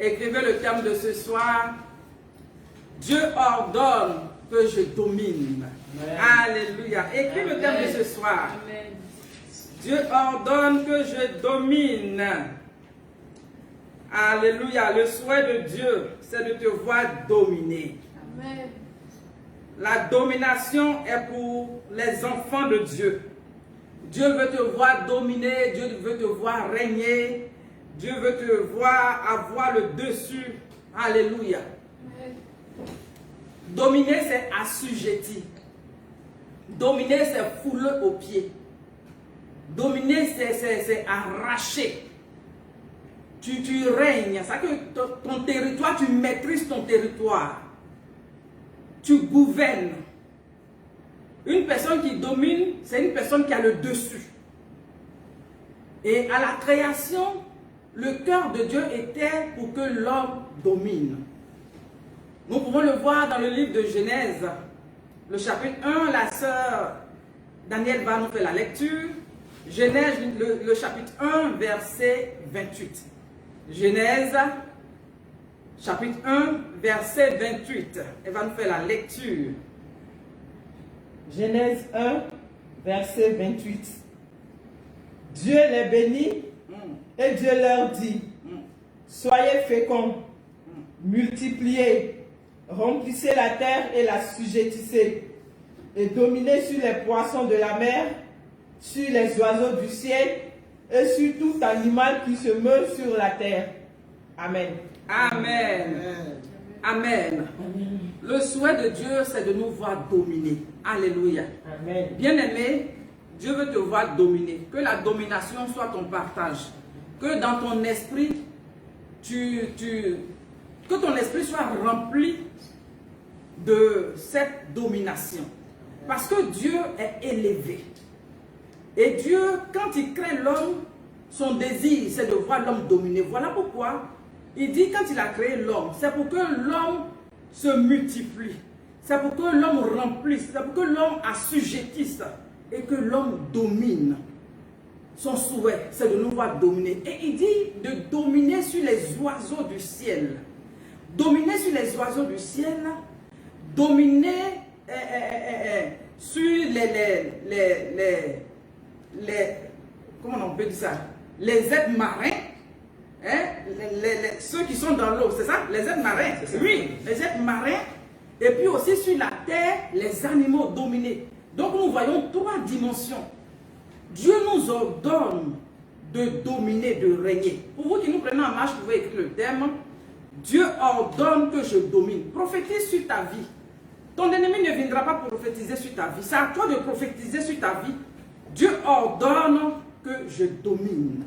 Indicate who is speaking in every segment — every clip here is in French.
Speaker 1: Écrivez le thème de ce soir. Dieu ordonne que je domine. Amen. Alléluia. Écris le thème de ce soir. Amen. Dieu ordonne que je domine. Alléluia. Le souhait de Dieu, c'est de te voir dominer. Amen. La domination est pour les enfants de Dieu. Dieu veut te voir dominer, Dieu veut te voir régner, Dieu veut te voir avoir le dessus. Alléluia. Amen. Dominer, c'est assujetti. Dominer, c'est fouler aux pieds. Dominer, c'est arracher. Tu règnes. C'est que ton territoire, tu maîtrises ton territoire. Tu gouvernes. Une personne qui domine, c'est une personne qui a le dessus. Et à la création, le cœur de Dieu était pour que l'homme domine. Nous pouvons le voir dans le livre de Genèse, le chapitre 1, la sœur Daniel va nous faire la lecture. Genèse, le chapitre 1, verset 28. Genèse, chapitre 1, verset 28. Elle va nous faire la lecture.
Speaker 2: Genèse 1, verset 28. Dieu les bénit et Dieu leur dit, soyez féconds, multipliez, remplissez la terre et la sujettissez, et dominez sur les poissons de la mer, sur les oiseaux du ciel et sur tout animal qui se meut sur la terre. Amen.
Speaker 1: Amen. Amen. Amen. Le souhait de Dieu, c'est de nous voir dominer. Alléluia. Amen. Bien-aimé, Dieu veut te voir dominer. Que la domination soit ton partage. Que dans ton esprit, que ton esprit soit rempli de cette domination. Parce que Dieu est élevé. Et Dieu, quand il crée l'homme, son désir, c'est de voir l'homme dominer. Voilà pourquoi il dit, quand il a créé l'homme, c'est pour que l'homme se multiplie. C'est pour que l'homme remplisse. C'est pour que l'homme assujettisse et que l'homme domine. Son souhait, c'est de nous voir dominer. Et il dit de dominer sur les oiseaux du ciel. Dominer sur les oiseaux du ciel. Dominer sur comment on peut dire ça? Les êtres marins. Ceux qui sont dans l'eau, c'est ça? Les êtres marins. Oui, les êtres marins. Et puis aussi sur la terre, les animaux dominés. Donc nous voyons trois dimensions. Dieu nous ordonne de dominer, de régner. Pour vous qui nous prenez en marche, vous pouvez écrire le thème. Dieu ordonne que je domine. Prophétise sur ta vie. Ton ennemi ne viendra pas prophétiser sur ta vie. C'est à toi de prophétiser sur ta vie. Dieu ordonne que je domine.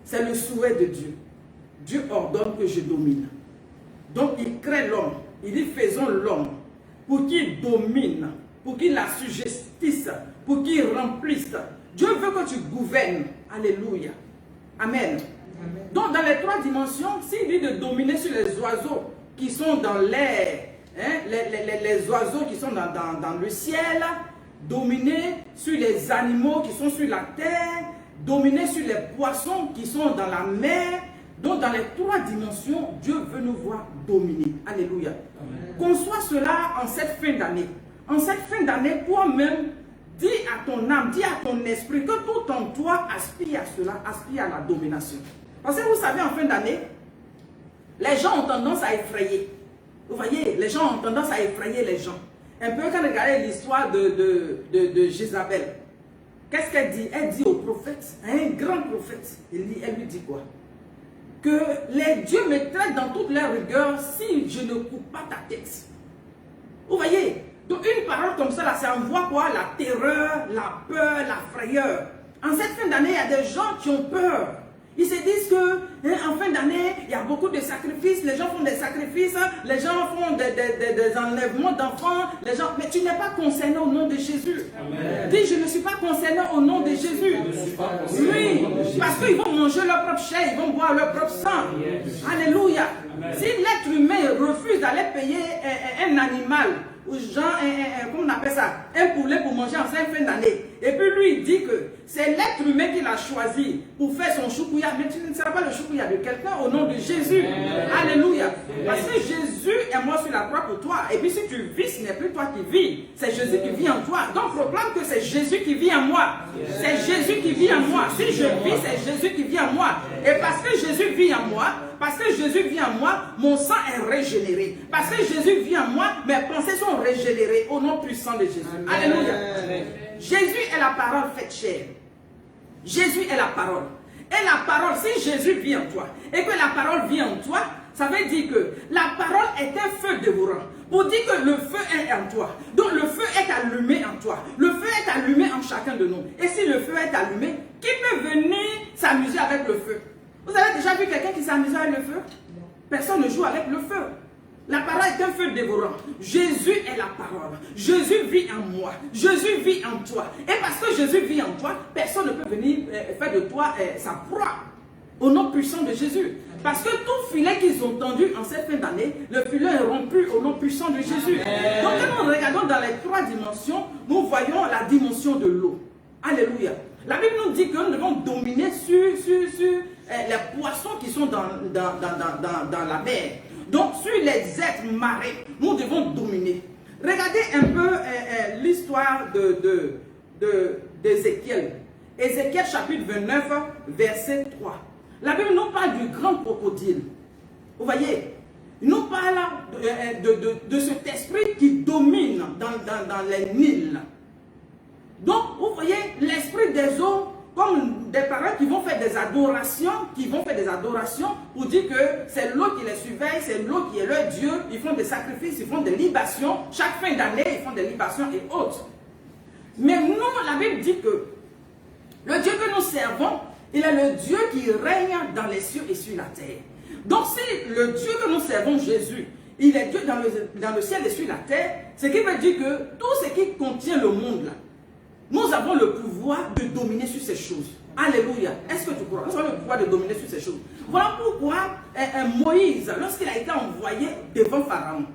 Speaker 1: C'est le souhait de Dieu. Dieu ordonne que je domine. Donc il crée l'homme. Il dit faisons l'homme pour qu'il domine, pour qu'il assujettisse, pour qu'il remplisse. Dieu veut que tu gouvernes. Alléluia. Amen. Amen. Donc dans les trois dimensions, s'il dit de dominer sur les oiseaux qui sont dans l'air, les oiseaux qui sont dans le ciel, dominer sur les animaux qui sont sur la terre, dominer sur les poissons qui sont dans la mer. Donc dans les trois dimensions, Dieu veut nous voir dominer. Alléluia. Conçois cela en cette fin d'année. En cette fin d'année, toi-même, dis à ton âme, dis à ton esprit que tout en toi aspire à cela, aspire à la domination. Parce que vous savez, en fin d'année, les gens ont tendance à effrayer. Vous voyez, les gens ont tendance à effrayer les gens. Un peu quand vous regardez l'histoire de Jézabel. Qu'est-ce qu'elle dit? Elle dit au prophète, un grand prophète, elle lui dit quoi? Que les dieux me traitent dans toute leur rigueur si je ne coupe pas ta tête. Vous voyez? Donc une parole comme ça, là, ça envoie quoi? La terreur, la peur, la frayeur. En cette fin d'année, il y a des gens qui ont peur. Ils se disent que en fin d'année, il y a beaucoup de sacrifices, les gens font des sacrifices, les gens font des enlèvements d'enfants, les gens... Mais tu n'es pas concerné au nom de Jésus. Amen. Dis, je ne suis pas concerné au nom de Jésus. Oui, parce qu'ils vont manger leur propre chair, ils vont boire leur propre sang. Yes. Alléluia. Amen. Si l'être humain refuse d'aller payer un animal ou genre, comment on appelle ça, un poulet pour manger en fin d'année. Et puis lui, il dit que c'est l'être humain qu'il a choisi pour faire son choukouya. Mais tu ne seras pas le choukouya de quelqu'un au nom de Jésus. Alléluia. Parce que Jésus est mort sur la croix pour toi. Et puis si tu vis, ce n'est plus toi qui vis. C'est Jésus qui vit en toi. Donc proclame que c'est Jésus qui vit en moi. C'est Jésus qui vit en moi. Si je vis, c'est Jésus qui vit en moi. Et parce que Jésus vit en moi, parce que Jésus vit en moi, mon sang est régénéré. Parce que Jésus vit en moi, mes pensées sont régénérées au nom puissant de Jésus. Alléluia. Jésus est la parole faite chair. Jésus est la parole. Et la parole, si Jésus vit en toi, et que la parole vit en toi, ça veut dire que la parole est un feu dévorant. Pour dire que le feu est en toi. Donc le feu est allumé en toi. Le feu est allumé en chacun de nous. Et si le feu est allumé, qui peut venir s'amuser avec le feu? Vous avez déjà vu quelqu'un qui s'amuse avec le feu? Personne ne joue avec le feu. La parole est un feu dévorant. Jésus est la parole. Jésus vit en moi. Jésus vit en toi. Et parce que Jésus vit en toi, personne ne peut venir faire de toi sa proie. Au nom puissant de Jésus. Parce que tout filet qu'ils ont tendu en cette fin d'année, le filet est rompu au nom puissant de Jésus. Donc quand nous regardons dans les trois dimensions, nous voyons la dimension de l'eau. Alléluia. La Bible nous dit que nous devons dominer sur les poissons qui sont dans la mer. Donc sur les êtres marins, nous devons dominer. Regardez un peu l'histoire d'Ézéchiel. Ézéchiel chapitre 29, verset 3. La Bible nous parle du grand crocodile. Vous voyez, il nous parle de cet esprit qui domine dans les Nils. Donc, vous voyez, l'esprit des eaux, comme des parents qui vont faire des adorations, pour dire que c'est l'eau qui les surveille, c'est l'eau qui est leur Dieu. Ils font des sacrifices, ils font des libations. Chaque fin d'année, ils font des libations et autres. Mais nous, la Bible dit que le Dieu que nous servons, il est le Dieu qui règne dans les cieux et sur la terre. Donc si le Dieu que nous servons, Jésus, il est Dieu dans le ciel et sur la terre, ce qui veut dire que tout ce qui contient le monde, là, nous avons le pouvoir de dominer sur ces choses. Alléluia. Est-ce que tu crois? Nous avons le pouvoir de dominer sur ces choses. Voilà pourquoi Moïse, lorsqu'il a été envoyé devant Pharaon,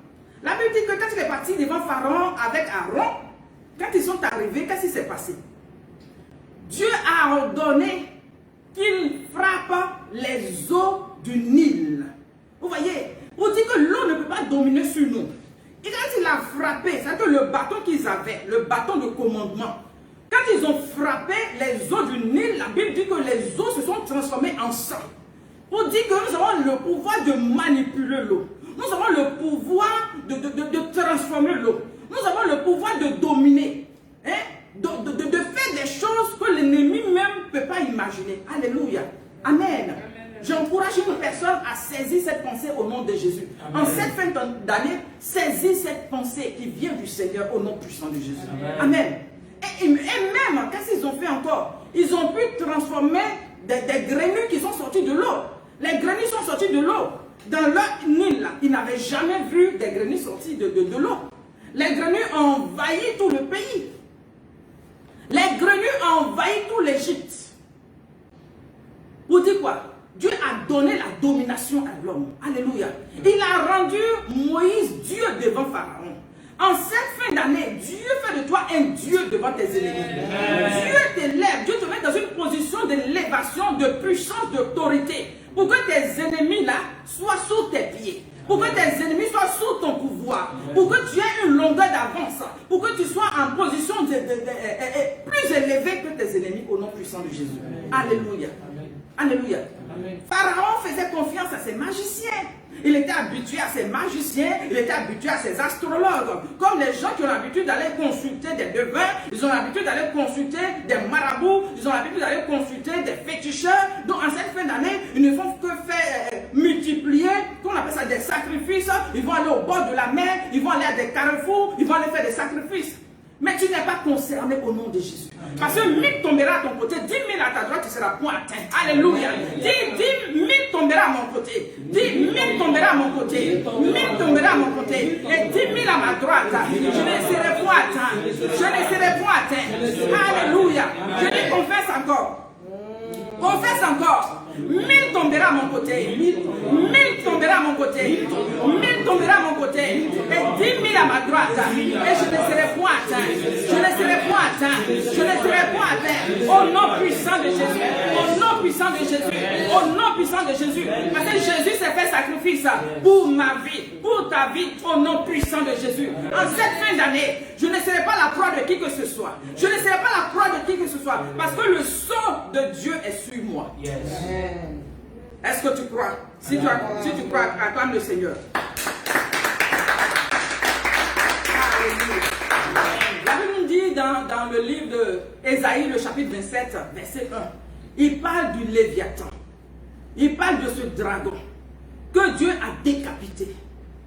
Speaker 1: la Bible dit que quand il est parti devant Pharaon avec Aaron, quand ils sont arrivés, qu'est-ce qui s'est passé? Dieu a ordonné qu'il frappe les eaux du Nil. Vous voyez, pour dire que l'eau ne peut pas dominer sur nous. Et quand il a frappé, c'est-à-dire que le bâton qu'ils avaient, le bâton de commandement, quand ils ont frappé les eaux du Nil, la Bible dit que les eaux se sont transformées en sang. Pour dire que nous avons le pouvoir de manipuler l'eau. Nous avons le pouvoir de transformer l'eau. Nous avons le pouvoir de dominer. Hein? De faire des choses que l'ennemi même ne peut pas imaginer. Alléluia. Amen. J'encourage une personne à saisir cette pensée au nom de Jésus. Amen. En cette fin d'année, saisis cette pensée qui vient du Seigneur au nom puissant de Jésus. Amen. Amen. Et même, qu'est-ce qu'ils ont fait encore? Ils ont pu transformer des grenouilles qui sont sorties de l'eau. Les grenouilles sont sorties de l'eau. Dans leur Nil, ils n'avaient jamais vu des grenouilles sorties de l'eau. Les grenouilles ont envahi tout le pays. Les grenouilles ont envahi tout l'Égypte. Vous dites quoi? Dieu a donné la domination à l'homme. Alléluia. Il a rendu Moïse Dieu devant Pharaon. En cette fin d'année, Dieu fait de toi un Dieu devant tes ennemis. Dieu t'élève, Dieu te met dans une position d'élévation, de puissance, d'autorité. Pour que tes ennemis là soient sous tes pieds. Pour que tes ennemis soient sous ton pouvoir. Pour que tu aies une longueur d'avance. Pour que tu sois en position plus élevée que tes ennemis au nom puissant de Jésus. Alléluia. Alléluia. Pharaon faisait confiance à ses magiciens. Il était habitué à ses magiciens, il était habitué à ses astrologues. Comme les gens qui ont l'habitude d'aller consulter des devins, ils ont l'habitude d'aller consulter des marabouts, ils ont l'habitude d'aller consulter des féticheurs. Donc en cette fin d'année, ils ne font que faire multiplier, qu'on appelle ça des sacrifices. Ils vont aller au bord de la mer, ils vont aller à des carrefours, ils vont aller faire des sacrifices. Mais tu n'es pas concerné au nom de Jésus. Parce que 1000 tombera à ton côté, 10 000 à ta droite, tu ne seras point atteint. Alléluia. 10 000 tombera à mon côté. 10 000 tombera à mon côté. 1000 tombera à mon côté. Et 10 000 à ma droite. Je ne serai point atteint. Je ne serai point atteint. Alléluia. Je dis confesse encore. Confesse encore. 1000 tombera à mon côté. 1000 tombera à mon côté. 1000 tombera à mon côté. Et 10 000 à ma droite et je ne serai point atteint. Je ne serai point atteint. Je ne serai point atteint. Au nom puissant de Jésus. Au nom puissant de Jésus. Au nom puissant de Jésus. Parce que Jésus s'est fait sacrifice pour ma vie, pour ta vie, au nom puissant de Jésus. En cette fin d'année, je ne serai pas la proie de qui que ce soit. Je ne serai pas la proie de qui que ce soit. Parce que le sceau de Dieu est sur moi.
Speaker 3: Yes.
Speaker 1: Est-ce que tu crois? Si tu crois, acclame le Seigneur. Alléluia. La Bible nous dit dans le livre d'Ésaïe, le chapitre 27, verset 1, il parle du Léviathan. Il parle de ce dragon que Dieu a décapité,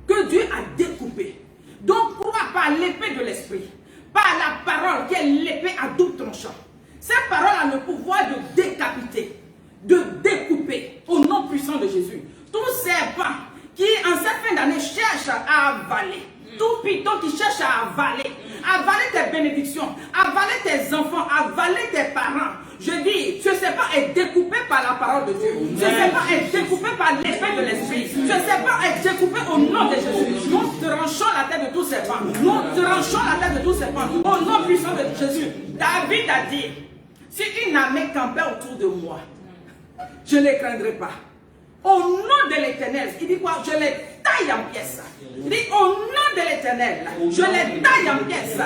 Speaker 1: que Dieu a découpé. Donc, crois par l'épée de l'esprit, par la parole qui est l'épée à double tranchant. Cette parole a le pouvoir de décapiter, de découper au nom puissant de Jésus. Tout serpent qui en cette fin d'année cherche à avaler, tout python qui cherche à avaler tes bénédictions, avaler tes enfants, avaler tes parents. Je dis, ce serpent est découpé par la parole de Dieu. Ce serpent est découpé par l'esprit de l'esprit. Ce serpent est découpé au nom de Jésus. Nous tranchons la tête de tout serpent. Nous tranchons la tête de tout serpent. Au nom puissant de Jésus. David a dit, si une armée campait autour de moi, je ne les craindrai pas. Au nom de l'Éternel, il dit quoi? Je les taille en pièces. Il dit au nom de l'Éternel, je les taille en pièces.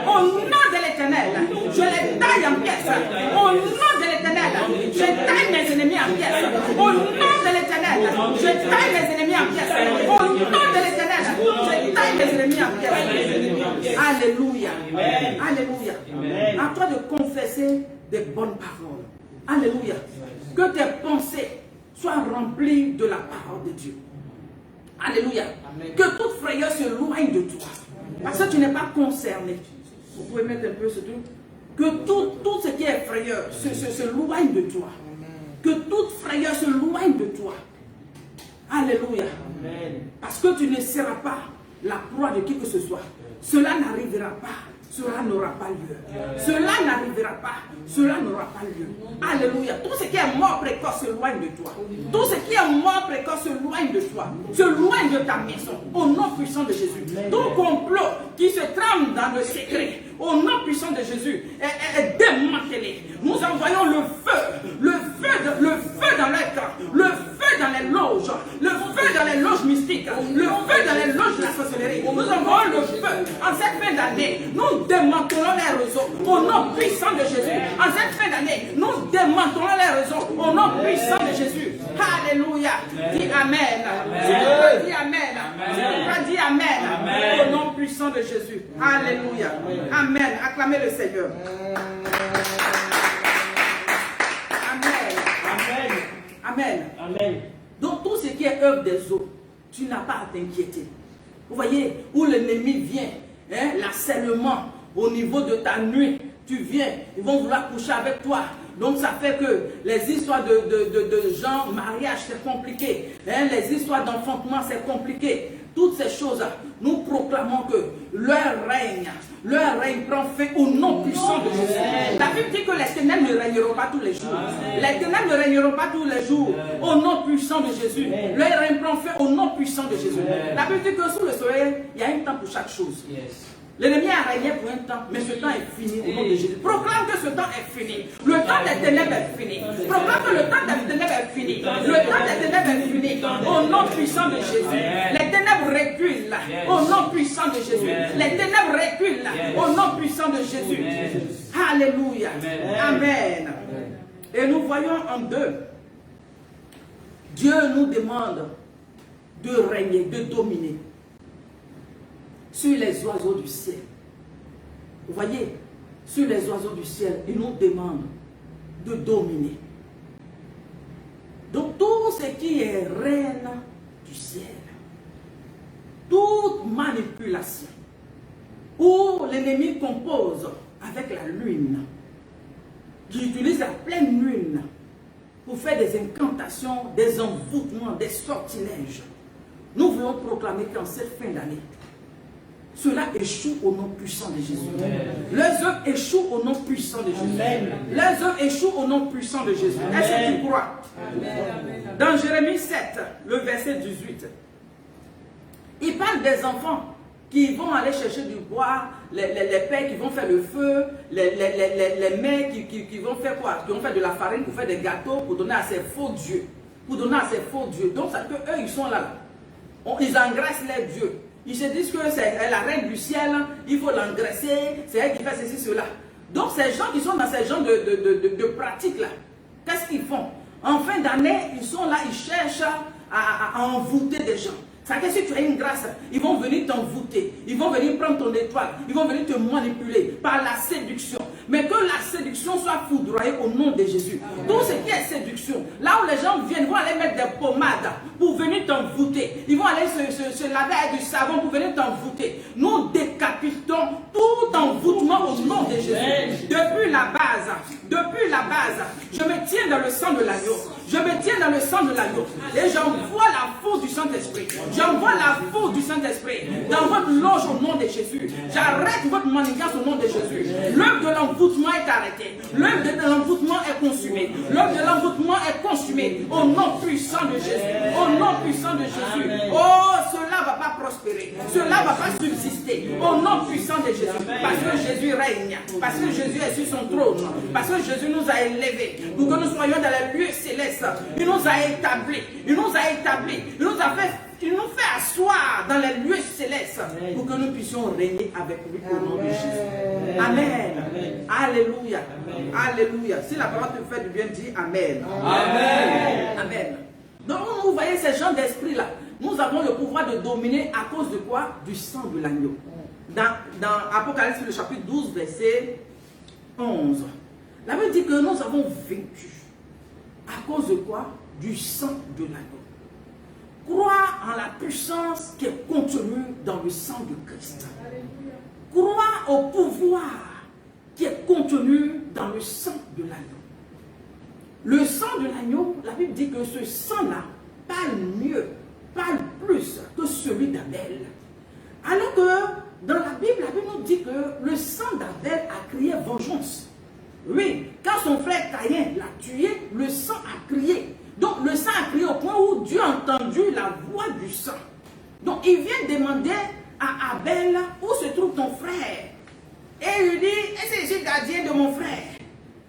Speaker 1: Au nom de l'Éternel, je les taille en pièces. Au nom de l'Éternel, je taille mes ennemis en pièces. Au nom de l'Éternel, je taille mes ennemis en pièces. Au nom de l'Éternel, je taille mes ennemis en pièces. Alléluia. Alléluia. À toi de confesser des bonnes paroles. Alléluia. Que tes pensées soient remplies de la parole de Dieu. Alléluia. Amen. Que toute frayeur se loigne de toi. Parce que tu n'es pas concerné. Vous pouvez mettre un peu ce truc. Que tout ce qui est frayeur se loigne de toi. Que toute frayeur se loigne de toi. Alléluia. Amen. Parce que tu ne seras pas la proie de qui que ce soit. Cela n'arrivera pas. Cela n'aura pas lieu. Cela n'arrivera pas. Cela n'aura pas lieu. Alléluia. Tout ce qui est mort précoce se loigne de toi. Tout ce qui est mort précoce se loigne de toi. Se loigne de ta maison. Au nom puissant de Jésus. Tout complot qui se trame dans le secret, au nom puissant de Jésus, est démantelé. Nous envoyons le feu dans les camps, le feu dans les loges, le feu dans les loges mystiques, le feu dans les loges de la sorcellerie. Nous envoyons le feu. En cette fin d'année, nous démantelons les réseaux au nom puissant de Jésus. En cette fin d'année, nous démantelons les réseaux au nom puissant de Jésus. Alléluia. Dis Amen. Si tu crois, dis Amen. Si tu crois, dis Amen. Au nom puissant de Jésus. Alléluia. Amen. Acclamez le Seigneur. Amen. Amen. Amen. Donc tout ce qui est œuvre des eaux, tu n'as pas à t'inquiéter. Vous voyez, où l'ennemi vient, l'harcèlement au niveau de ta nuit, tu viens, ils vont vouloir coucher avec toi. Donc ça fait que les histoires de gens, mariage, c'est compliqué. Les histoires d'enfantement, c'est compliqué. Toutes ces choses, nous proclamons que leur règne prend fin au nom puissant de Jésus. La Bible dit que les ténèbres ne régneront pas tous les jours. Les ténèbres ne régneront pas tous les jours au nom puissant de Jésus. Leur règne prend fin au nom puissant de Jésus. La Bible dit que sous le soleil, il y a un temps pour chaque chose. L'ennemi a régné pour un temps, mais ce temps est fini au nom de Jésus. Proclame que ce temps est fini. Le temps des ténèbres est fini. Proclame que le temps des ténèbres est fini. Le temps des ténèbres est fini. Au nom puissant de Jésus. Les ténèbres reculent au nom puissant de Jésus. Les ténèbres reculent au nom puissant de Jésus. Alléluia. Amen. Et nous voyons en deux. Dieu nous demande de régner, de dominer sur les oiseaux du ciel. Vous voyez, sur les oiseaux du ciel, il nous demande de dominer. Donc tout ce qui est reine du ciel, toute manipulation, où l'ennemi compose avec la lune, qui utilise la pleine lune pour faire des incantations, des envoûtements, des sortilèges, nous voulons proclamer qu'en cette fin d'année, cela échoue au nom puissant de Jésus. Les œuvres échouent au nom puissant de Jésus. Les œuvres échouent au nom puissant de Jésus. Est-ce que tu crois? Dans Jérémie 7, le verset 18, il parle des enfants qui vont aller chercher du bois, les pères qui vont faire le feu, les mères qui vont faire quoi? Qui vont faire de la farine pour faire des gâteaux, pour donner à ces faux dieux. Pour donner à ces faux dieux. Donc, ça que eux, ils sont là. Ils engraissent les dieux. Ils se disent que c'est la reine du ciel, il faut l'engraisser, c'est elle qui fait ceci, cela. Donc, ces gens qui sont dans ces genres de pratiques-là, qu'est-ce qu'ils font? En fin d'année, ils sont là, ils cherchent à envoûter des gens. C'est que si tu as une grâce, ils vont venir t'envoûter, ils vont venir prendre ton étoile, ils vont venir te manipuler par la séduction. Mais que la séduction soit foudroyée au nom de Jésus. Tout ce qui est séduction, là où les gens viennent, vont aller mettre des pommades pour venir t'envoûter. Ils vont aller se laver avec du savon pour venir t'envoûter. Nous décapitons tout envoûtement au nom de Jésus. Depuis la base, je me tiens dans le sang de l'agneau. Je me tiens dans le sang de l'agneau. Et j'envoie la force du Saint-Esprit. J'envoie la force du Saint-Esprit dans votre loge au nom de Jésus. J'arrête votre manigance au nom de Jésus. L'œuvre de l'envoûtement est arrêtée. L'œuvre de l'envoûtement est consumée. L'œuvre de l'envoûtement est consumée au nom puissant de Jésus. Au nom puissant de Jésus. Oh, cela ne va pas prospérer. Cela ne va pas subsister. Au nom puissant de Jésus. Parce que Jésus règne. Parce que Jésus est sur son trône. Parce que Jésus nous a élevés. Pour que nous soyons dans les lieux célestes. Il nous a établis. Il nous a établis. Il nous fait asseoir dans les lieux célestes pour que nous puissions régner avec lui au nom de Jésus. Amen. Amen. Alléluia. Amen. Alléluia. Si la parole te fait du bien, dis Amen. Amen. Amen. Donc vous voyez ces gens d'esprit-là. Nous avons le pouvoir de dominer à cause de quoi? Du sang de l'agneau. Dans Apocalypse, le chapitre 12, verset 11. La Bible dit que nous avons vaincu. À cause de quoi? Du sang de l'agneau. Crois en la puissance qui est contenue dans le sang de Christ. Crois au pouvoir qui est contenu dans le sang de l'agneau. Le sang de l'agneau, la Bible dit que ce sang-là parle mieux, parle plus que celui d'Abel. Alors que dans la Bible nous dit que le sang d'Abel a crié vengeance. Oui, quand son frère Caïn l'a tué, le sang a crié. Donc le sang a crié au point où Dieu a entendu la voix du sang. Donc il vient demander à Abel où se trouve ton frère. Et il dit, est-ce que je suis gardien de mon frère?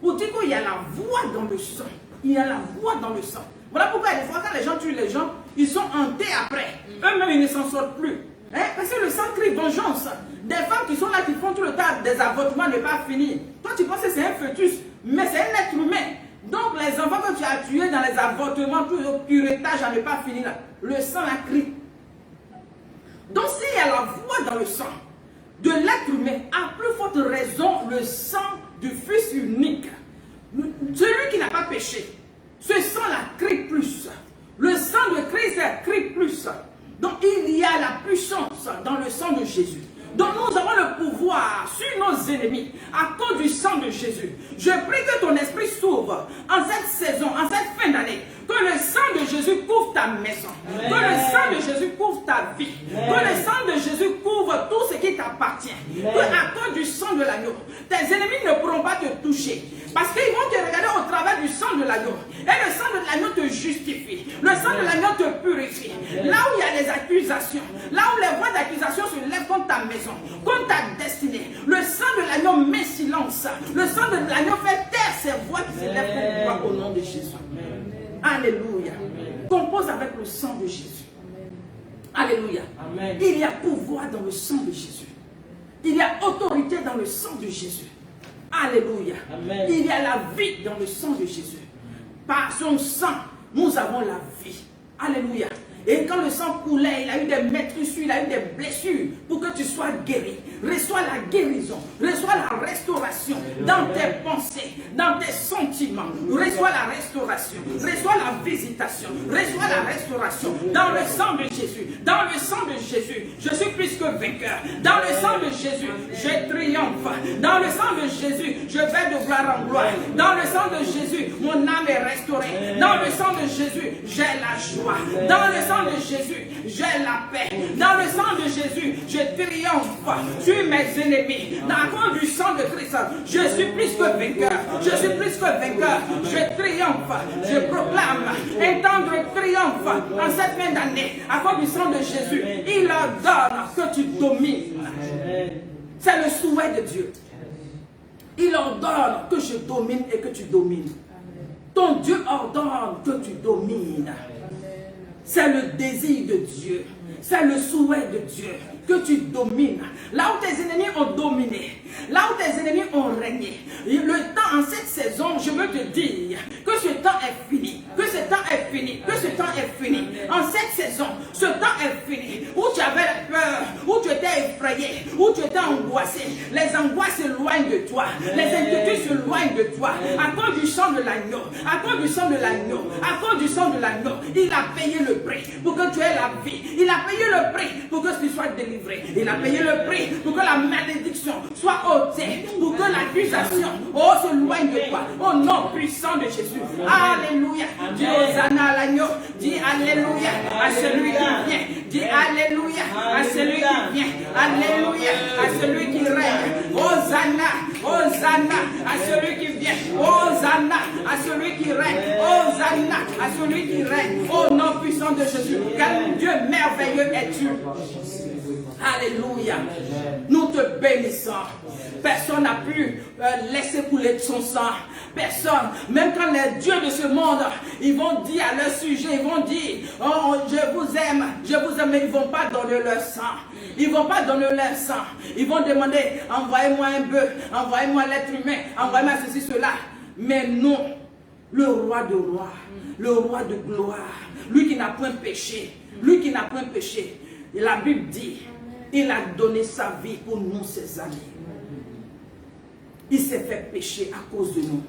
Speaker 1: Pour dire qu'il y a la voix dans le sang. Il y a la voix dans le sang. Voilà pourquoi des fois quand les gens tuent les gens, ils sont hantés après. Eux-mêmes ils ne s'en sortent plus. Parce que le sang crie vengeance. Des femmes qui sont là, qui font tout le temps des avortements n'est pas fini. Toi tu penses que c'est un fœtus, mais c'est un être humain. Donc les enfants que tu as tués dans les avortements, tout le curettage n'est pas fini là. Le sang a crié. Donc s'il y a la voix dans le sang de l'être humain, à plus forte raison le sang du Fils unique, celui qui n'a pas péché, ce sang-là crie plus. Le sang de Christ crie plus. Donc il y a la puissance dans le sang de Jésus. Donc nous avons le pouvoir sur nos ennemis à cause du sang de Jésus. Je prie que ton esprit s'ouvre en cette saison, en cette fin d'année. Que le sang de Jésus couvre ta maison. Amen. Que le sang de Jésus couvre ta vie. Amen. Que le sang de Jésus couvre tout ce qui t'appartient. Que à cause du sang de l'agneau, tes ennemis ne pourront pas te toucher. Parce qu'ils vont te regarder au travers du sang de l'agneau. Et le sang de l'agneau te justifie. Le sang de l'agneau te purifie. Là où il y a des accusations, là où les voix d'accusation se lèvent contre ta maison, contre ta destinée, le sang de l'agneau met silence. Le sang de l'agneau fait taire ces voix qui se lèvent contre toi au nom de Jésus. Alléluia. Compose avec le sang de Jésus. Alléluia. Amen. Il y a pouvoir dans le sang de Jésus. Il y a autorité dans le sang de Jésus. Alléluia. Amen. Il y a la vie dans le sang de Jésus. Par son sang, nous avons la vie. Alléluia. Et quand le sang coulait, il a eu des maîtrissures, il a eu des blessures pour que tu sois guéri. Reçois la guérison, reçois la restauration dans tes pensées, dans tes sentiments. Reçois la restauration, reçois la visitation, reçois la restauration dans le sang de Jésus. Dans le sang de Jésus, je suis plus que vainqueur. Dans le sang de Jésus, je triomphe. Dans le sang de Jésus, je vais de gloire en gloire. Dans le sang de Jésus, mon âme est restaurée. Dans le sang de Jésus, j'ai la joie. Dans le sang sang de Jésus, j'ai la paix. Dans le sang de Jésus, je triomphe sur mes ennemis. À cause du sang de Christ, je suis plus que vainqueur. Je suis plus que vainqueur. Je triomphe. Je proclame un temps de triomphe en cette fin d'année. À cause du sang de Jésus, il ordonne que tu domines. C'est le souhait de Dieu. Il ordonne que je domine et que tu domines. Ton Dieu ordonne que tu domines. C'est le désir de Dieu. C'est le souhait de Dieu que tu domines. Là où tes ennemis ont dominé, là où tes ennemis ont régné, le temps en cette saison, je veux te dire que ce temps est fini. Que ce temps est fini. Que ce temps est fini. En cette saison, ce temps est fini. Où tu avais peur, où tu étais effrayé, où tu étais angoissé. Les angoisses s'éloignent de toi. Les inquiétudes s'éloignent de toi. À cause du sang de l'agneau. À cause du sang de l'agneau. À cause du sang de l'agneau. Il a payé le prix pour que tu aies la vie. Il a payé le prix pour que tu sois délivré. Il a payé le prix pour que la malédiction soit ôtée. Pour que l'accusation s'éloigne de toi. Au nom puissant de Jésus. Alléluia. Dis Hosanna à l'agneau. Dis Alléluia à celui qui vient. Dis Alléluia à celui qui vient. Alléluia à celui qui règne. Hosanna. Hosanna à celui qui vient. Hosanna à celui qui règne. Hosanna à celui qui règne. Au nom puissant de Jésus. Quel Dieu merveilleux es-tu. Alléluia. Nous te bénissons. Personne n'a pu laisser couler de son sang. Personne. Même quand les dieux de ce monde, ils vont dire à leur sujet, ils vont dire, oh, je vous aime, mais ils ne vont pas donner leur sang. Ils ne vont pas donner leur sang. Ils vont demander, envoyez-moi un bœuf, envoyez-moi l'être humain, envoyez-moi ceci, cela. Mais non, le roi de rois, le roi de gloire, lui qui n'a point péché, lui qui n'a point péché. Et la Bible dit, il a donné sa vie pour nous, ses amis. Il s'est fait pécher à cause de nous.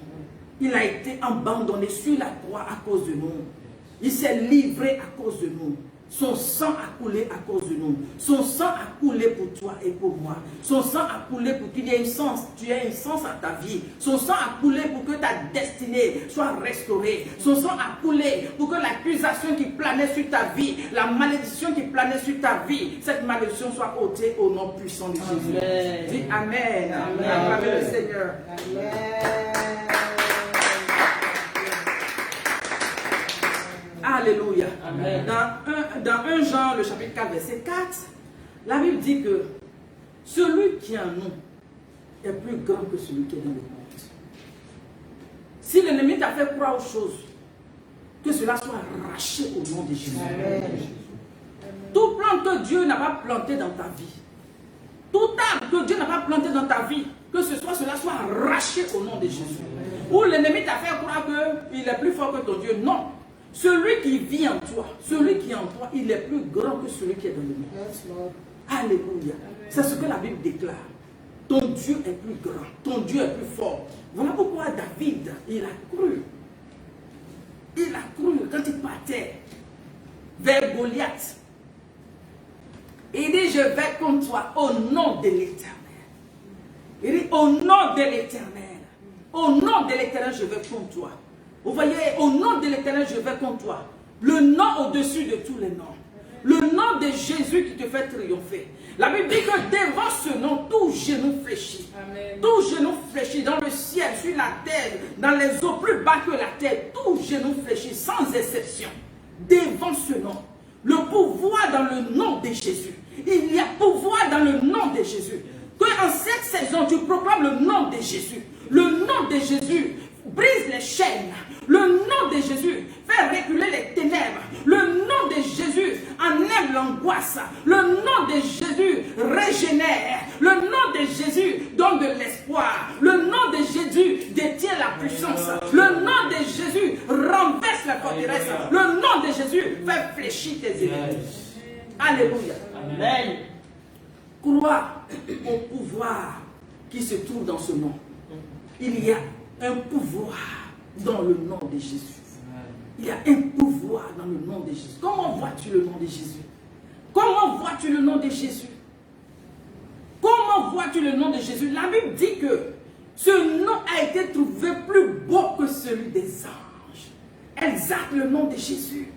Speaker 1: Il a été abandonné sur la croix à cause de nous. Il s'est livré à cause de nous. Son sang a coulé à cause de nous. Son sang a coulé pour toi et pour moi. Son sang a coulé pour qu'il y ait un sens. Tu aies un sens à ta vie. Son sang a coulé pour que ta destinée soit restaurée. Son sang a coulé pour que l'accusation qui planait sur ta vie, la malédiction qui planait sur ta vie, cette malédiction soit ôtée au nom puissant de Jésus.
Speaker 2: Amen.
Speaker 1: Dis Amen.
Speaker 2: Amen.
Speaker 1: Acclamez le Seigneur.
Speaker 2: Amen.
Speaker 1: Alléluia.
Speaker 2: Amen.
Speaker 1: Dans 1 Jean, le chapitre 4, verset 4, la Bible dit que celui qui est en nous est plus grand que celui qui est dans le monde. Si l'ennemi t'a fait croire aux choses, que cela soit arraché au nom de Jésus.
Speaker 2: Amen.
Speaker 1: Tout plan que Dieu n'a pas planté dans ta vie, tout arbre que Dieu n'a pas planté dans ta vie, que cela soit arraché au nom de Jésus. Ou l'ennemi t'a fait croire qu'il est plus fort que ton Dieu. Non. Celui qui vit en toi, celui qui est en toi, il est plus grand que celui qui est dans le monde.
Speaker 2: Yes, Lord.
Speaker 1: Alléluia. C'est ce que la Bible déclare. Ton Dieu est plus grand, ton Dieu est plus fort. Voilà pourquoi David, il a cru. Il a cru quand il partait vers Goliath. Il dit, je vais contre toi au nom de l'Éternel. Il dit, au nom de l'Éternel. Au nom de l'Éternel, je vais contre toi. Vous voyez, au nom de l'Éternel, je vais contre toi. Le nom au-dessus de tous les noms. Le nom de Jésus qui te fait triompher. La Bible dit que devant ce nom, tout genou fléchit.
Speaker 2: Amen.
Speaker 1: Tout genou fléchit dans le ciel, sur la terre, dans les eaux plus bas que la terre. Tout genou fléchit sans exception. Devant ce nom. Le pouvoir dans le nom de Jésus. Il y a pouvoir dans le nom de Jésus. Que en cette saison, tu proclames le nom de Jésus. Le nom de Jésus brise les chaînes. Le nom de Jésus fait reculer les ténèbres. Le nom de Jésus enlève l'angoisse. Le nom de Jésus régénère. Le nom de Jésus donne de l'espoir. Le nom de Jésus détient la puissance. Le nom de Jésus renverse la forteresse. Le nom de Jésus fait fléchir tes ennemis. Alléluia.
Speaker 2: Amen.
Speaker 1: Crois au pouvoir qui se trouve dans ce nom. Il y a un pouvoir dans le nom de Jésus. Il y a un pouvoir dans le nom de Jésus. Comment vois-tu le nom de Jésus? Comment vois-tu le nom de Jésus? Comment vois-tu le nom de Jésus? La Bible dit que ce nom a été trouvé plus beau que celui des anges. Exalte le nom de Jésus.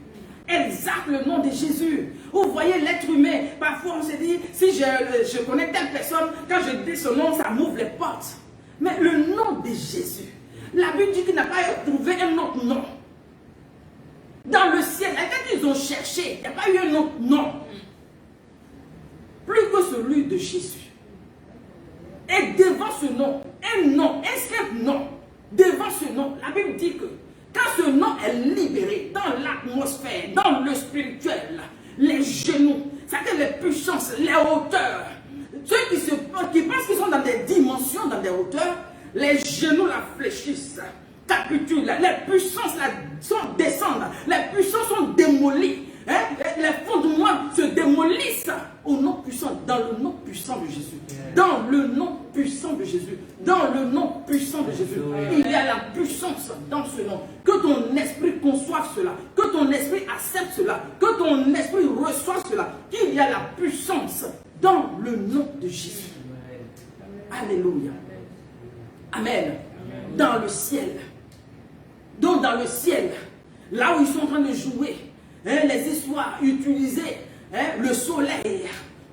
Speaker 1: exalte le nom de Jésus. Vous voyez l'être humain, parfois on se dit, si je connais telle personne, quand je dis ce nom, ça m'ouvre les portes. Mais le nom de Jésus, la Bible dit qu'il n'a pas trouvé un autre nom. Dans le ciel, quand ils ont cherché, il n'y a pas eu un autre nom. Plus que celui de Jésus. Et devant ce nom, un simple nom, devant ce nom, la Bible dit que quand ce nom est libéré dans l'atmosphère, dans le spirituel, les genoux, c'est-à-dire les puissances, les hauteurs, ceux qui pensent qu'ils sont dans des dimensions, dans des hauteurs, les genoux la fléchissent, capitulent, les puissances descendent, les puissances sont démolies, hein? Les fondements se démolissent au nom puissant, dans le nom puissant de Jésus. Dans le nom puissant de Jésus. Dans le nom puissant de Jésus. Il y a la puissance dans ce nom. Que ton esprit conçoive cela. Que ton esprit accepte cela. Que ton esprit reçoive cela. Qu'il y a la puissance dans le nom de Jésus. Alléluia. Amen. Dans le ciel. Donc dans le ciel, là où ils sont en train de jouer, hein, les histoires, utiliser le soleil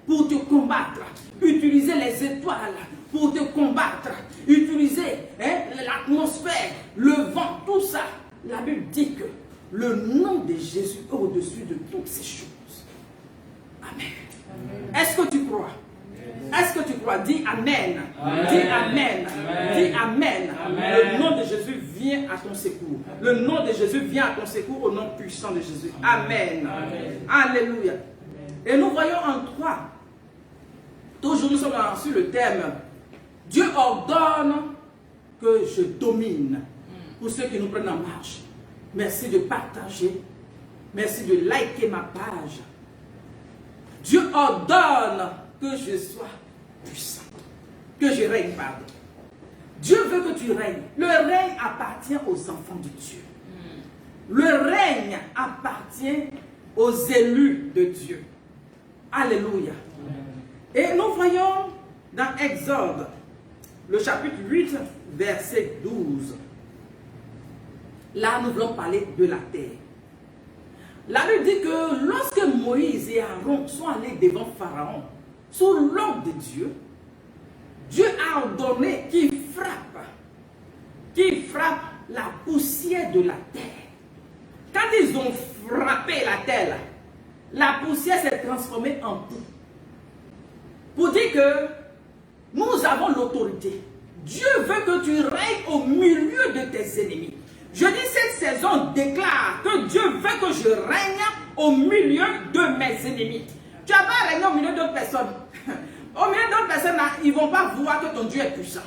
Speaker 1: pour te combattre, utiliser les étoiles pour te combattre, utiliser l'atmosphère, le vent, tout ça. La Bible dit que le nom de Jésus est au-dessus de toutes ces choses. Amen. Est-ce que tu crois? Est-ce que tu crois? Dis Amen. Amen. Dis Amen. Amen. Dis Amen. Amen. Le nom de Jésus vient à ton secours. Le nom de Jésus vient à ton secours au nom puissant de Jésus. Amen. Amen. Alléluia. Et nous voyons en 3. Toujours nous sommes sur le thème. Dieu ordonne que je domine. Pour ceux qui nous prennent en marche. Merci de partager. Merci de liker ma page. Dieu ordonne que je sois puissant, que je règne, pardon. Dieu veut que tu règnes. Le règne appartient aux enfants de Dieu. Le règne appartient aux élus de Dieu. Alléluia. Et nous voyons dans Exode, le chapitre 8, verset 12. Là, nous voulons parler de la terre. La Bible dit que lorsque Moïse et Aaron sont allés devant Pharaon, sous l'ordre de Dieu, Dieu a ordonné qu'il frappe la poussière de la terre. Quand ils ont frappé la terre, la poussière s'est transformée en boue. Pour dire que nous avons l'autorité. Dieu veut que tu règnes au milieu de tes ennemis. Je dis cette saison déclare que Dieu veut que je règne au milieu de mes ennemis. Tu n'as pas régné au milieu d'autres personnes. Au milieu d'autres personnes, ils ne vont pas voir que ton Dieu est puissant.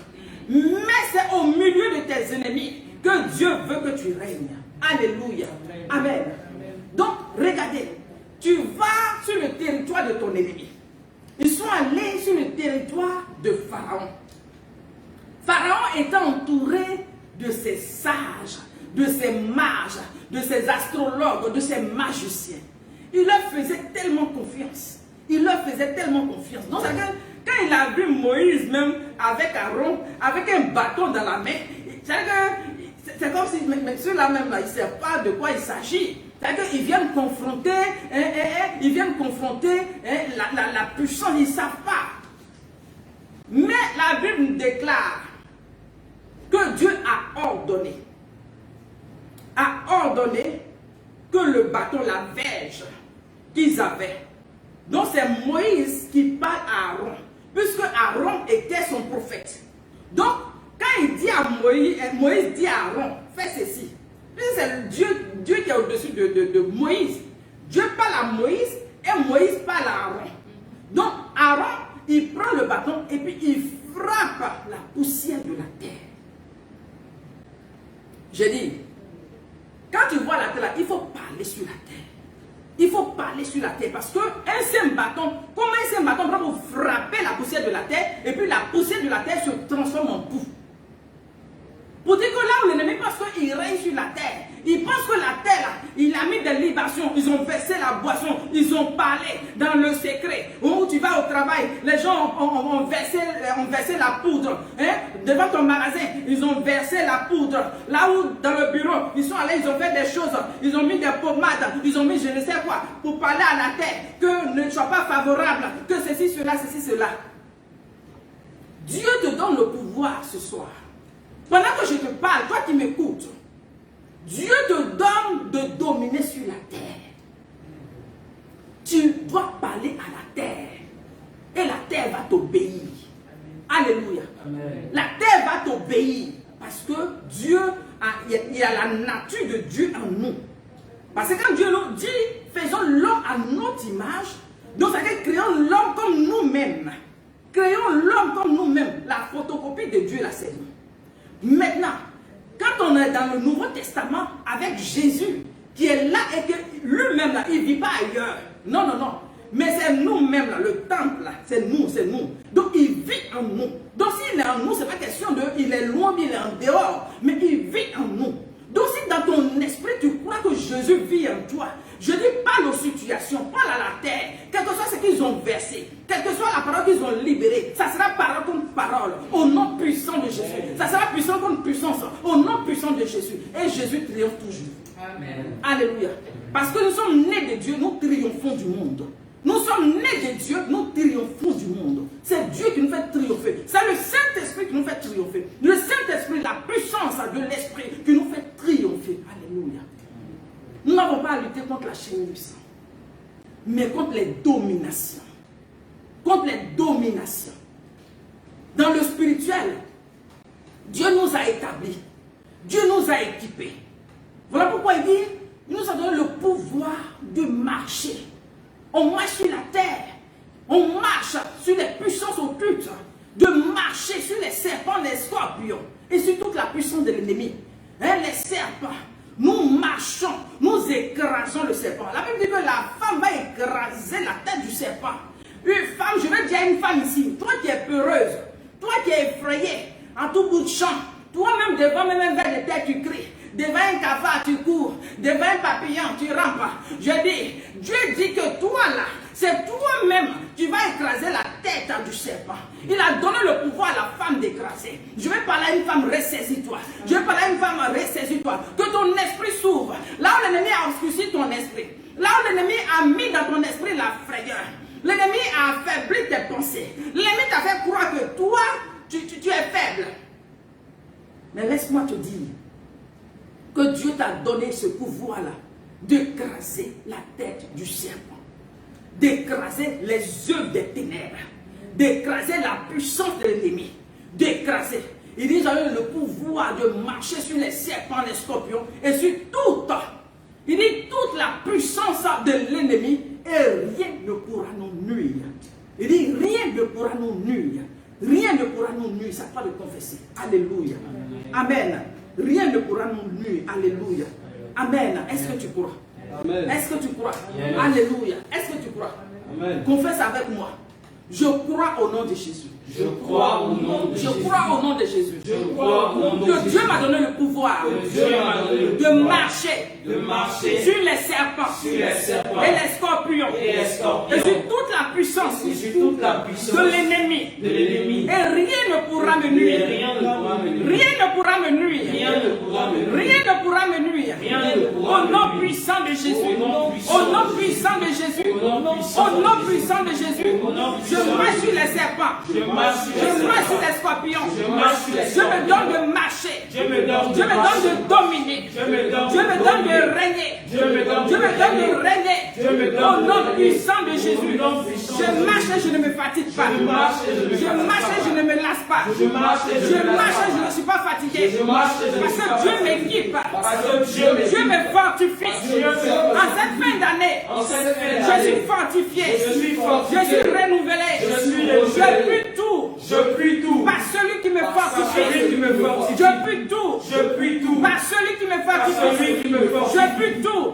Speaker 1: Mais c'est au milieu de tes ennemis que Dieu veut que tu règnes. Alléluia. Amen. Donc, regardez. Tu vas sur le territoire de ton ennemi. Ils sont allés sur le territoire de Pharaon. Pharaon était entouré de ses sages, de ses mages, de ses astrologues, de ses magiciens. Il leur faisait tellement confiance. Il leur faisait tellement confiance. Donc, quand il a vu Moïse même avec Aaron, avec un bâton dans la main, c'est comme si ceux-là même, là, ils ne savent pas de quoi il s'agit. C'est-à-dire qu'ils viennent confronter, la puissance, ils ne savent pas. Mais la Bible déclare que Dieu a ordonné que le bâton, la verge qu'ils avaient. Donc c'est Moïse qui parle à Aaron, puisque Aaron était son prophète. Donc quand il dit à Moïse, Moïse dit à Aaron, fais ceci. C'est Dieu qui est au-dessus de Moïse. Dieu parle à Moïse et Moïse parle à Aaron. Donc Aaron, il prend le bâton et puis il frappe la poussière de la terre. J'ai dit, quand tu vois la terre là, il faut parler sur la terre. Il faut parler sur la terre parce qu'un seul bâton, comment un seul bâton prend pour frapper la poussière de la terre et puis la poussière de la terre se transforme en boue. Pour dire que là où l'ennemi, parce qu'il règne sur la terre, Ils pensent que la terre, là, il a mis des libations, ils ont versé la boisson, ils ont parlé dans le secret. Où tu vas au travail, les gens ont versé la poudre. Hein? Devant ton magasin, ils ont versé la poudre. Là où, dans le bureau, ils sont allés, ils ont fait des choses, ils ont mis des pommades, ils ont mis je ne sais quoi, pour parler à la terre, que ne sois pas favorable, que ceci, cela, Dieu te donne le pouvoir ce soir. Pendant que je te parle, toi qui m'écoutes, Dieu te donne de dominer sur la terre. Tu dois parler à la terre. Et la terre va t'obéir. Alléluia. Amen. La terre va t'obéir. Parce que Dieu, il y a la nature de Dieu en nous. Parce que quand Dieu nous dit, faisons l'homme à notre image, donc ça veut dire créons l'homme comme nous-mêmes. Créons l'homme comme nous-mêmes. La photocopie de Dieu, là, c'est nous. Maintenant, quand on est dans le Nouveau Testament avec Jésus, qui est là et que lui-même, là, il ne vit pas ailleurs. Non, non, non. Mais c'est nous-mêmes, là, le temple, là, c'est nous, c'est nous. Donc, il vit en nous. Donc, s'il est en nous, ce n'est pas question de, il est loin, il est en dehors. Mais il vit en nous. Donc, si dans ton esprit, tu crois que Jésus vit en toi, je dis, parle aux situations, parle à la terre, quel que soit ce qu'ils ont versé, quelle que soit la parole qu'ils ont libérée, ça sera parole contre parole, au nom puissant de Jésus. Ça sera puissant contre puissance, au nom puissant de Jésus. Et Jésus triomphe toujours. Amen. Alléluia. Parce que nous sommes nés de Dieu, nous triomphons du monde. Nous sommes nés de Dieu, nous triomphons du monde. C'est Dieu qui nous fait triompher. C'est le Saint-Esprit qui nous fait triompher. Le Saint-Esprit, la puissance de l'Esprit qui nous fait triompher. Alléluia. Nous n'avons pas à lutter contre la chaîne du sang, mais contre les dominations. Contre les dominations. Dans le spirituel, Dieu nous a établis. Dieu nous a équipés. Voilà pourquoi il dit, il nous a donné le pouvoir de marcher. On marche sur la terre. On marche sur les puissances occultes. De marcher sur les serpents, les scorpions. Et sur toute la puissance de l'ennemi. Hein, les serpents. Nous marchons. Nous écrasons le serpent. La Bible dit que la femme va écraser la tête du serpent. Une femme, je veux dire une femme ici. Toi qui es peureuse. Toi qui es effrayée. En tout bout de champ. Toi-même devant même un verre de terre, tu cries. Devant un cafard, tu cours. Devant un papillon, tu rampes. Je dis, Dieu dit que toi là, c'est toi-même, tu vas écraser la tête du serpent. Il a donné le pouvoir à la femme d'écraser. Je vais parler à une femme, ressaisis-toi. Je vais parler à une femme, ressaisis-toi. Que ton esprit s'ouvre. Là où l'ennemi a obscurci ton esprit. Là où l'ennemi a mis dans ton esprit la frayeur. L'ennemi a affaibli tes pensées. L'ennemi t'a fait croire que toi, tu es faible. Mais laisse-moi te dire que Dieu t'a donné ce pouvoir-là d'écraser la tête du serpent, d'écraser les œuvres des ténèbres, d'écraser la puissance de l'ennemi, d'écraser. Il dit, j'avais le pouvoir de marcher sur les serpents, les scorpions et sur toute la puissance de l'ennemi et rien ne pourra nous nuire. Il dit, rien ne pourra nous nuire. Rien ne pourra nous nuire, ça pas de confesser. Alléluia. Amen. Rien ne pourra nous nuire. Alléluia. Amen. Est-ce que tu crois? Est-ce que tu crois? Alléluia. Est-ce que tu crois? Amen. Confesse avec moi. Je crois au nom de Jésus.
Speaker 3: Je crois au nom de Jésus.
Speaker 1: Je crois au nom de Jésus.
Speaker 3: Je crois au nom de Jésus.
Speaker 1: Que Dieu m'a donné le pouvoir de marcher sur les serpents et les scorpions et sur toute la puissance de l'ennemi. Et rien ne pourra me nuire. Rien ne pourra me nuire. Rien ne pourra me nuire. Au nom puissant de Jésus. Au nom puissant de Jésus. Au nom puissant de Jésus. Je marche sur les serpents. Je marche sur les scorpions. Je me donne de marcher. Je me donne de dominer. Je me donne de régner. Je me donne de régner. Au nom puissant de Jésus. Je marche et je ne me fatigue pas. Je marche et je ne me lasse pas. Je marche et je ne suis pas fatigué. Parce que Dieu m'équipe. Dieu me fortifie. En cette fin d'année, je suis fortifié. Je suis renouvelé. Je puis tout. Par celui qui me fortifie. Je puis tout. Par celui qui me fortifie. Je puis tout.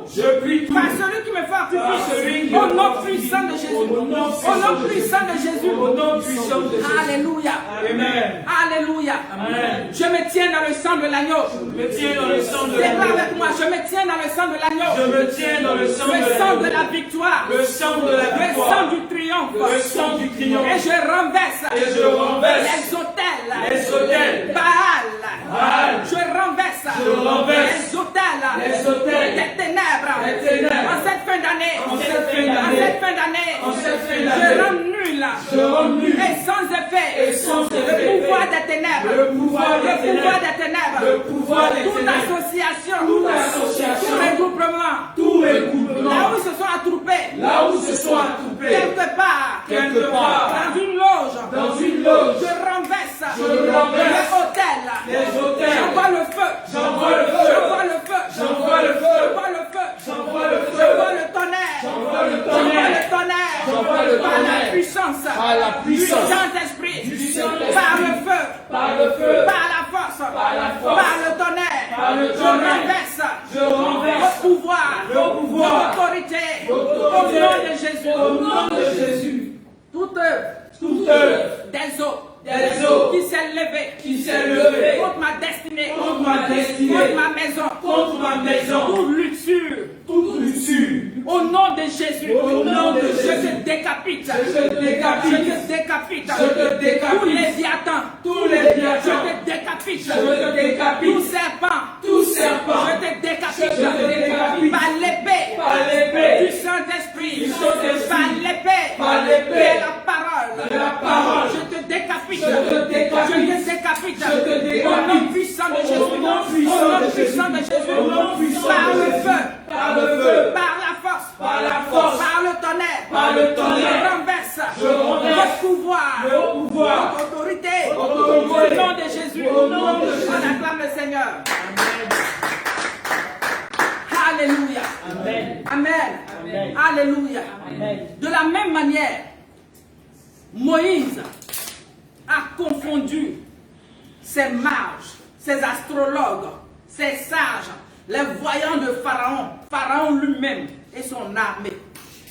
Speaker 1: Par celui qui me fortifie. Au nom puissant de Jésus. Jésus. Au nom puissant de Jésus.
Speaker 3: Au nom puissant de Jésus.
Speaker 1: Alléluia.
Speaker 3: Amen.
Speaker 1: Alléluia.
Speaker 3: Amen.
Speaker 1: Je me tiens dans le sang de l'agneau.
Speaker 3: Je me tiens dans le sang de
Speaker 1: Déclare
Speaker 3: l'agneau.
Speaker 1: avec moi, je me tiens dans le sang de l'agneau.
Speaker 3: Je me tiens dans le sang de
Speaker 1: Le sang de
Speaker 3: l'agneau.
Speaker 1: la victoire.
Speaker 3: Le sang de la
Speaker 1: Le sang
Speaker 3: victoire.
Speaker 1: du triomphe.
Speaker 3: Le sang du triomphe.
Speaker 1: Et je renverse.
Speaker 3: Et je renverse
Speaker 1: les hôtels.
Speaker 3: les hôtels.
Speaker 1: Baal.
Speaker 3: Baal.
Speaker 1: Je renverse.
Speaker 3: Je renverse
Speaker 1: les hôtels.
Speaker 3: les hôtels.
Speaker 1: Les ténèbres.
Speaker 3: Les ténèbres.
Speaker 1: En cette fin d'année.
Speaker 3: En cette fin d'année.
Speaker 1: En cette fin d'année.
Speaker 3: En cette fin
Speaker 1: Je
Speaker 3: d'année.
Speaker 1: rends nul.
Speaker 3: Je rends nul.
Speaker 1: Et sans effet.
Speaker 3: Et sans effet.
Speaker 1: Le pouvoir des ténèbres.
Speaker 3: Le pouvoir des
Speaker 1: Le pouvoir
Speaker 3: ténèbres.
Speaker 1: des ténèbres.
Speaker 3: Le pouvoir des
Speaker 1: Toute
Speaker 3: ténèbres.
Speaker 1: association.
Speaker 3: Toute association.
Speaker 1: Tout regroupement.
Speaker 3: Tout regroupement.
Speaker 1: Là où ils se sont attroupés.
Speaker 3: Là où se sont attroupés.
Speaker 1: Quelque part.
Speaker 3: Quelque part.
Speaker 1: Dans une loge.
Speaker 3: Dans une loge.
Speaker 1: Je renverse.
Speaker 3: Je renverse.
Speaker 1: Les hôtels.
Speaker 3: Les hôtels.
Speaker 1: J'envoie le feu.
Speaker 3: J'envoie le feu.
Speaker 1: J'envoie le feu.
Speaker 3: J'envoie le feu.
Speaker 1: J'envoie le feu.
Speaker 3: J'envoie le feu.
Speaker 1: J'envoie le tonnerre.
Speaker 3: J'envoie le
Speaker 1: J'envoie
Speaker 3: tonnerre.
Speaker 1: le tonnerre.
Speaker 3: J'envoie le
Speaker 1: Par la
Speaker 3: tonnerre.
Speaker 1: puissance.
Speaker 3: Par la puissance.
Speaker 1: Du Saint-Esprit.
Speaker 3: Du Saint-Esprit.
Speaker 1: Par le feu.
Speaker 3: Par le feu.
Speaker 1: Par la force.
Speaker 3: Par la force.
Speaker 1: Par le tonnerre.
Speaker 3: Par le
Speaker 1: Je
Speaker 3: tonnerre.
Speaker 1: renverse.
Speaker 3: Je renverse.
Speaker 1: Le pouvoir.
Speaker 3: Le pouvoir.
Speaker 1: L'autorité.
Speaker 3: L'autorité.
Speaker 1: Au nom de Jésus.
Speaker 3: Au nom de Jésus.
Speaker 1: Toute œuvre.
Speaker 3: Toute œuvre.
Speaker 1: Des eaux.
Speaker 3: Des eaux.
Speaker 1: Qui s'est levée.
Speaker 3: Qui s'est levée.
Speaker 1: Contre ma destinée.
Speaker 3: Contre ma destinée.
Speaker 1: Contre ma maison.
Speaker 3: Contre ma maison.
Speaker 1: Toute luxure.
Speaker 3: Toute luxure.
Speaker 1: Au nom de Jésus.
Speaker 3: Au nom de
Speaker 1: Je
Speaker 3: Jésus.
Speaker 1: te décapite.
Speaker 3: Je te décapite.
Speaker 1: Je te décapite.
Speaker 3: Je te décapite.
Speaker 1: Tous les viatans.
Speaker 3: Tous les
Speaker 1: Je
Speaker 3: viatans.
Speaker 1: te décapite.
Speaker 3: Je te décapite.
Speaker 1: Tout serpent.
Speaker 3: Tout serpent.
Speaker 1: Je te décapite.
Speaker 3: Je te décapite.
Speaker 1: Par l'épée.
Speaker 3: Par l'épée.
Speaker 1: Du Saint-Esprit.
Speaker 3: Du Saint-Esprit.
Speaker 1: Par l'épée.
Speaker 3: Par l'épée.
Speaker 1: De la parole.
Speaker 3: De la parole.
Speaker 1: Je te décapite.
Speaker 3: Je te décapite.
Speaker 1: Je te décapite.
Speaker 3: Je te décapite.
Speaker 1: Au nom puissant de Jésus.
Speaker 3: Au nom puissant
Speaker 1: Au nom
Speaker 3: de
Speaker 1: puissant de
Speaker 3: Jésus.
Speaker 1: Jésus.
Speaker 3: Au nom puissant
Speaker 1: Par
Speaker 3: de
Speaker 1: le
Speaker 3: Jésus.
Speaker 1: feu.
Speaker 3: Par le feu.
Speaker 1: Par la force.
Speaker 3: Par la force.
Speaker 1: Par le tonnerre.
Speaker 3: Par le tonnerre.
Speaker 1: Je renverse.
Speaker 3: Je renverse.
Speaker 1: Le pouvoir.
Speaker 3: Le pouvoir.
Speaker 1: Autorité.
Speaker 3: Autorité.
Speaker 1: Au nom de Jésus.
Speaker 3: Au nom de Jésus.
Speaker 1: On acclame le Seigneur. Alléluia.
Speaker 2: Amen.
Speaker 1: Amen.
Speaker 2: Amen.
Speaker 1: Alléluia.
Speaker 2: Amen.
Speaker 1: De la même manière, Moïse a confondu ses mages, ses astrologues, ses sages, les voyants de Pharaon, Pharaon lui-même et son armée.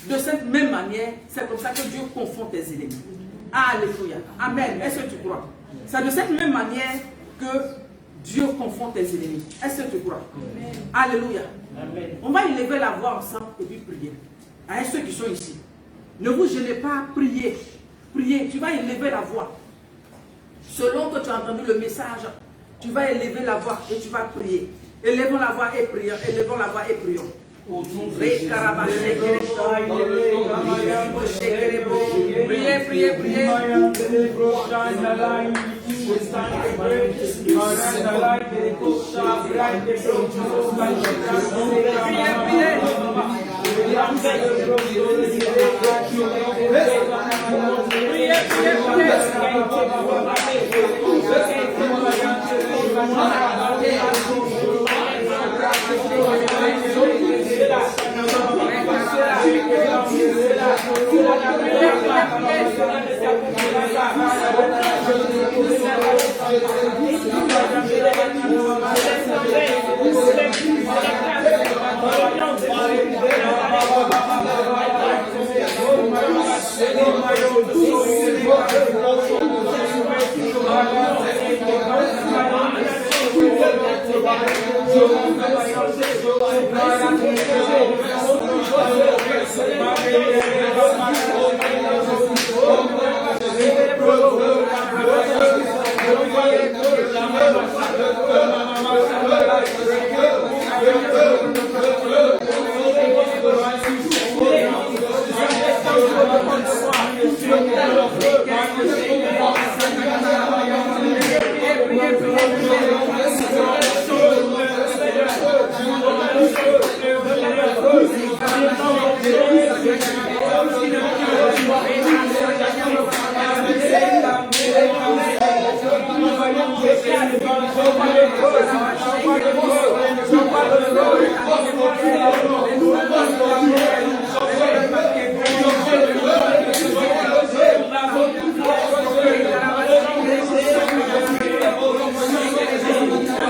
Speaker 1: De cette même manière, c'est comme ça que Dieu confond tes ennemis. Alléluia. Amen. Est-ce que tu crois? C'est de cette même manière que Dieu confond tes ennemis. Est-ce que tu crois? Alléluia.
Speaker 2: Amen.
Speaker 1: On va élever la voix ensemble et puis prier. À ceux qui sont ici, ne vous gênez pas, priez. Priez, tu vas élever la voix. Selon que tu as entendu le message, tu vas élever la voix et tu vas prier. Élevons la voix et prions. Élevons la voix et prions. Priez, priez, priez.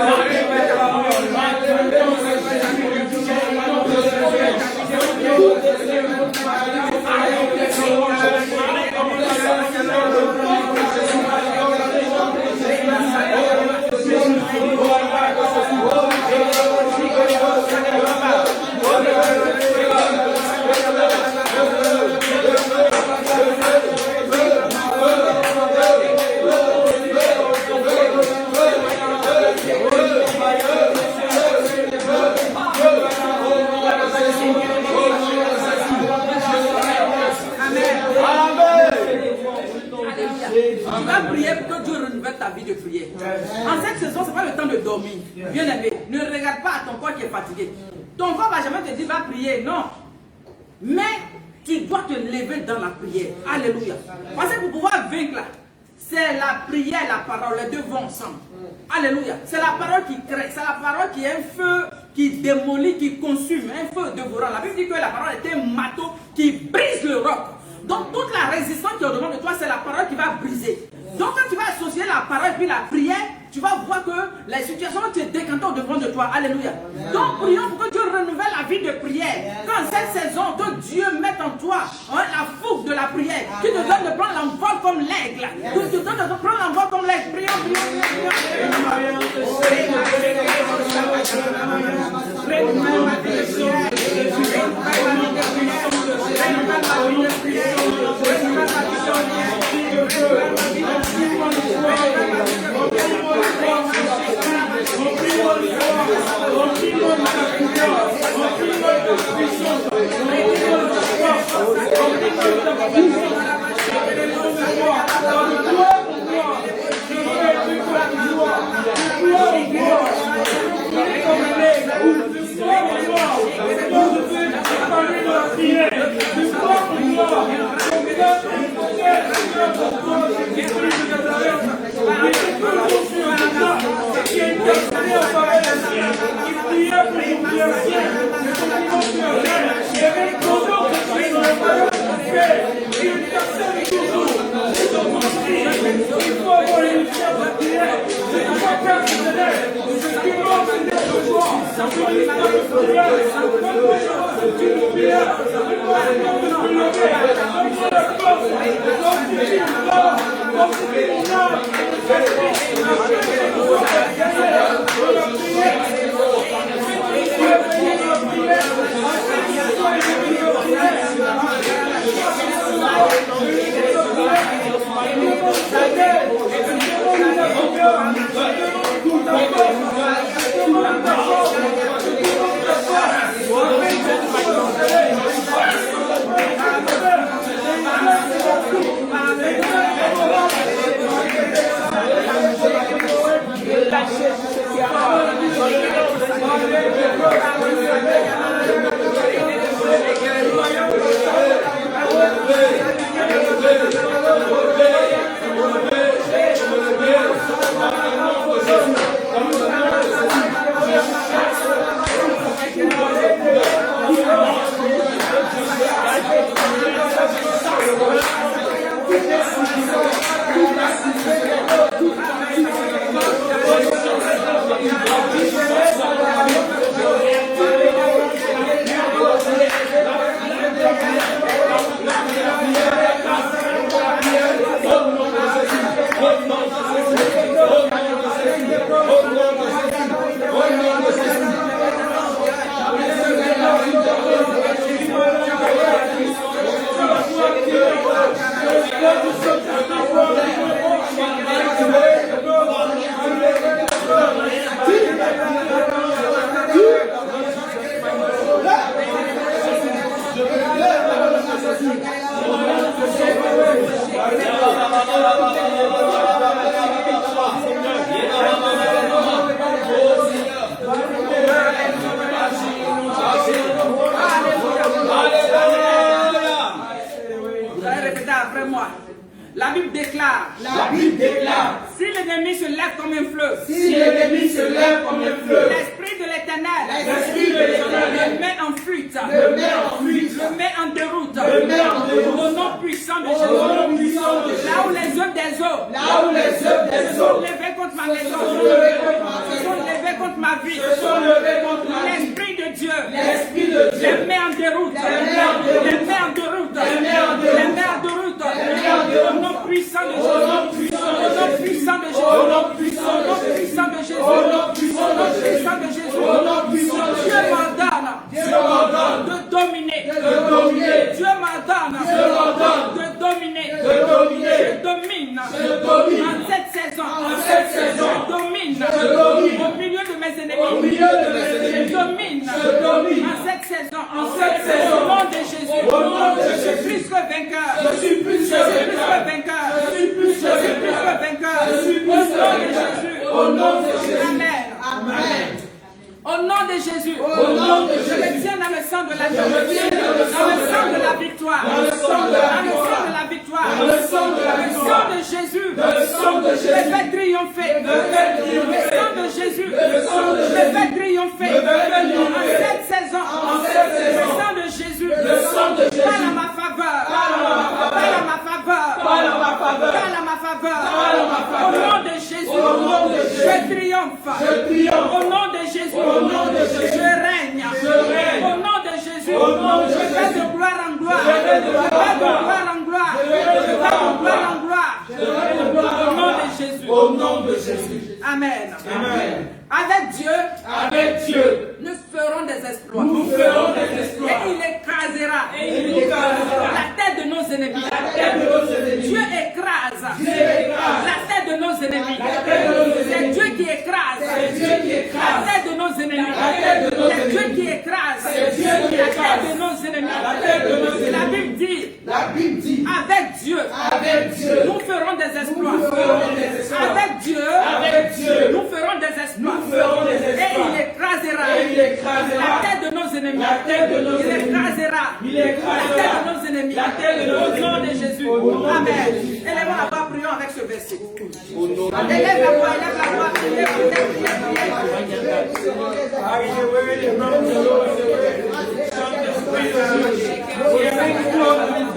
Speaker 3: Amen.
Speaker 1: Tu vas prier pour que Dieu renouvelle ta vie de prière. En cette saison, ce n'est pas le temps de dormir. Bien aimé, ne regarde pas à ton corps qui est fatigué. Ton corps ne va jamais te dire va prier, non. Mais tu dois te lever dans la prière. Alléluia. Parce que pour pouvoir vaincre là, c'est la prière et la parole, les deux vont ensemble. Alléluia. C'est la parole qui crée, c'est la parole qui est un feu qui démolit, qui consume, un feu dévorant. La Bible dit que la parole est un marteau qui brise le roc. Donc toute la résistance qui est au-devant de toi, c'est la parole qui va briser. Donc quand tu vas associer la parole et puis la prière, tu vas voir que les situations vont te décanter au-devant de toi. Alléluia. Donc prions pour que Dieu renouvelle la vie de prière. Quand cette saison, que Dieu mette en toi la fougue de la prière, qui te donne de prendre l'envol comme l'aigle. Qui te donne de prendre l'envol comme l'aigle. Prions, prions, La Bible déclare. Si l'ennemi se lève comme un fleuve. L'esprit de l'Éternel. Le met en fuite. Le met en déroute. Au nom puissant de Jésus. Là où les œuvres des eaux. Se sont levés contre ma maison. Se sont levés contre ma vie. L'esprit de Dieu. Les met en déroute. Les met en déroute. Au nom puissant de Jésus. Au nom puissant de Jésus. Au nom puissant de Jésus. Au nom puissant de Jésus. Dieu m'ordonne de dominer. Dieu m'ordonne de dominer. Je domine en cette saison. Je domine au milieu de mes ennemis. Je domine en cette saison. Au nom de Jésus. Je suis plus que vainqueur. Je suis plus que vainqueur. triompher.
Speaker 3: Me fait triompher.
Speaker 1: Le sang de Jésus
Speaker 3: Le sang de
Speaker 1: me
Speaker 3: Jésus
Speaker 1: fait triompher.
Speaker 3: me fait triompher.
Speaker 1: En cette saison,
Speaker 3: En cette saison,
Speaker 1: le sang de Jésus
Speaker 3: le sang de Jésus
Speaker 1: parle à ma faveur.
Speaker 3: parle à ma faveur.
Speaker 1: Parle à ma faveur.
Speaker 3: Parle à ma faveur.
Speaker 1: Parle à ma faveur.
Speaker 3: Parle à ma faveur.
Speaker 1: Au nom de Jésus,
Speaker 3: Au nom de Jésus,
Speaker 1: je triomphe.
Speaker 3: je triomphe.
Speaker 1: Au nom de Jésus,
Speaker 3: Au nom de Jésus,
Speaker 1: je règne.
Speaker 3: je règne.
Speaker 1: Au nom de Jésus,
Speaker 3: Au nom de
Speaker 1: je vais
Speaker 3: Jésus,
Speaker 1: de gloire en gloire.
Speaker 3: je vais de gloire en
Speaker 1: Je vais de gloire en gloire.
Speaker 3: Je vais de
Speaker 1: Je vais
Speaker 3: gloire en
Speaker 1: de gloire en gloire.
Speaker 3: Je vais de gloire en
Speaker 1: Au nom
Speaker 3: gloire.
Speaker 1: de Jésus.
Speaker 3: Au nom de Jésus.
Speaker 1: Amen.
Speaker 3: Amen.
Speaker 1: Avec Dieu,
Speaker 3: Avec Dieu,
Speaker 1: nous ferons des exploits.
Speaker 3: nous ferons des exploits.
Speaker 1: Et il écrasera
Speaker 3: Et il écrasera
Speaker 1: la tête de nos ennemis.
Speaker 3: la tête de nos ennemis.
Speaker 1: Dieu écrase
Speaker 3: Dieu écrase
Speaker 1: la tête de nos ennemis.
Speaker 3: la tête de nos
Speaker 1: C'est
Speaker 3: ennemis.
Speaker 1: Dieu qui écrase
Speaker 3: C'est Dieu qui écrase
Speaker 1: la tête de nos ennemis.
Speaker 3: la tête de nos
Speaker 1: C'est Dieu
Speaker 3: ennemis.
Speaker 1: qui écrase
Speaker 3: C'est Dieu qui
Speaker 1: la
Speaker 3: écrase
Speaker 1: tête de nos ennemis.
Speaker 3: la tête de nos
Speaker 1: La
Speaker 3: ennemis.
Speaker 1: Bible dit,
Speaker 3: La Bible dit,
Speaker 1: avec Dieu,
Speaker 3: avec Dieu,
Speaker 1: nous ferons des exploits.
Speaker 3: nous ferons des exploits.
Speaker 1: Avec Dieu,
Speaker 3: Avec Dieu,
Speaker 1: nous ferons des exploits.
Speaker 3: nous ferons des
Speaker 1: Et
Speaker 3: exploits.
Speaker 1: il écrasera
Speaker 3: Et il écrasera
Speaker 1: la tête de nos ennemis.
Speaker 3: la tête de nos
Speaker 1: Il
Speaker 3: ennemis.
Speaker 1: écrasera
Speaker 3: Il
Speaker 1: la
Speaker 3: écrasera
Speaker 1: tête de nos ennemis.
Speaker 3: la tête de nos
Speaker 1: Au nom de
Speaker 3: ennemis.
Speaker 1: Jésus.
Speaker 3: Au nom de
Speaker 1: Amen.
Speaker 3: Jésus.
Speaker 1: Élève la voix, prions avec ce verset.
Speaker 3: Au nom de
Speaker 1: Élève la voix, élève la voix. Priez, priez, priez, priez.
Speaker 3: Are you worthy from the Lord? Some the Spirit of God.